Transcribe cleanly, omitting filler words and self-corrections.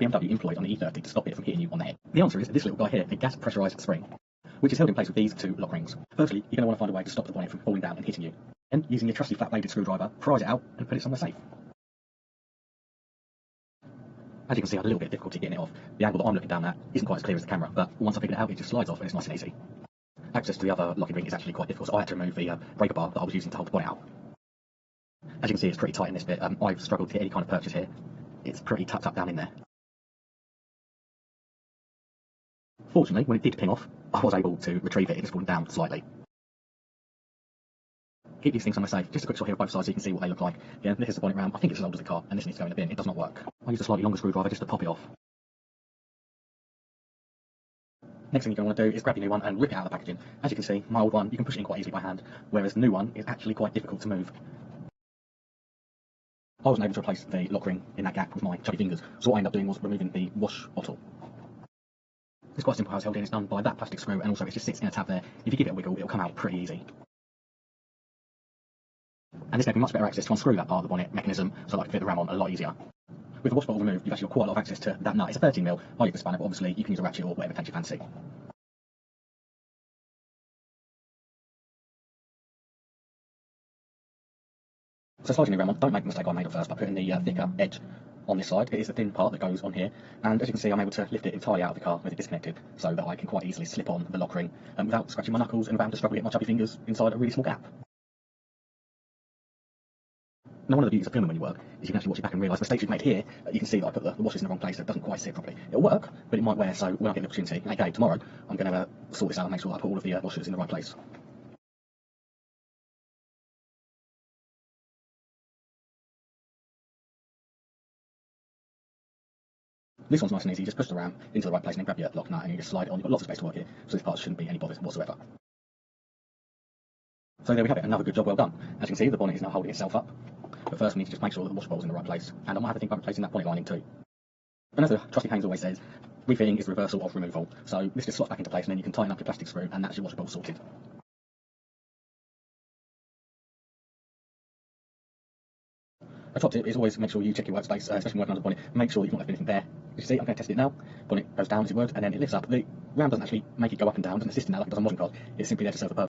BMW employed on the E30 to stop it from hitting you on the head? The answer is this little guy here, a gas pressurised spring, which is held in place with these two lock rings. Firstly, you're going to want to find a way to stop the bonnet from falling down and hitting you. Then, using your trusty flat-bladed screwdriver, prise it out and put it somewhere safe. As you can see, I had a little bit of difficulty getting it off. The angle that I'm looking down at isn't quite as clear as the camera, but once I figured it out, it just slides off and it's nice and easy. Access to the other locking ring is actually quite difficult, so I had to remove the breaker bar that I was using to hold the bonnet out. As you can see, it's pretty tight in this bit. I've struggled to get any kind of purchase here. It's pretty tucked up down in there. Fortunately, when it did ping off, I was able to retrieve it. It just fallen down slightly. Keep these things somewhere safe. Just a quick shot here of both sides so you can see what they look like. Yeah, this is the bonnet ram. I think it's as old as the car, and this needs to go in the bin. It does not work. I used a slightly longer screwdriver just to pop it off. Next thing you're going to want to do is grab your new one and rip it out of the packaging. As you can see, my old one, you can push it in quite easily by hand, whereas the new one is actually quite difficult to move. I wasn't able to replace the lock ring in that gap with my chubby fingers, so what I ended up doing was removing the wash bottle. It's quite simple how it's held in. It's done by that plastic screw, and also it just sits in a tab there. If you give it a wiggle, it'll come out pretty easy. And this gave me much better access to unscrew that part of the bonnet mechanism so that I could fit the ram on a lot easier. With the wash bottle removed, you've actually got quite a lot of access to that nut. It's a 13mm. I use the spanner, but obviously you can use a ratchet or whatever takes your fancy. So sliding the ram on, don't make the mistake I made at first by putting the thicker edge on this side. It is the thin part that goes on here, and as you can see, I'm able to lift it entirely out of the car with it disconnected so that I can quite easily slip on the lock ring without scratching my knuckles and without having to struggle to get my chubby fingers inside a really small gap. Now, one of the beauties of filming when you work is you can actually watch it back and realise the mistakes you've made here. You can see that I put the washers in the wrong place, so it doesn't quite sit properly. It'll work, but it might wear, so when I get the opportunity, aka tomorrow, I'm going to sort this out and make sure that I put all of the washers in the right place. This one's nice and easy. You just push the ram into the right place and then grab your lock nut and you just slide it on. You've got lots of space to work here, so this part shouldn't be any bother whatsoever. So there we have it, another good job well done. As you can see, the bonnet is now holding itself up. But first we need to just make sure that the wash bowl's in the right place, and I might have to think about replacing that bonnet lining too. And as the trusty Haynes always says, refitting is reversal of removal. So this just slots back into place and then you can tighten up your plastic screw and that's your wash bowl sorted. A top tip is always make sure you check your workspace, especially working on the bonnet. Make sure you've not left anything there. As you see, I'm going to test it now. Bonnet goes down as it would, and then it lifts up. The ram doesn't actually make it go up and down, doesn't assist in that like it does on modern cars. It's simply there to serve the purpose.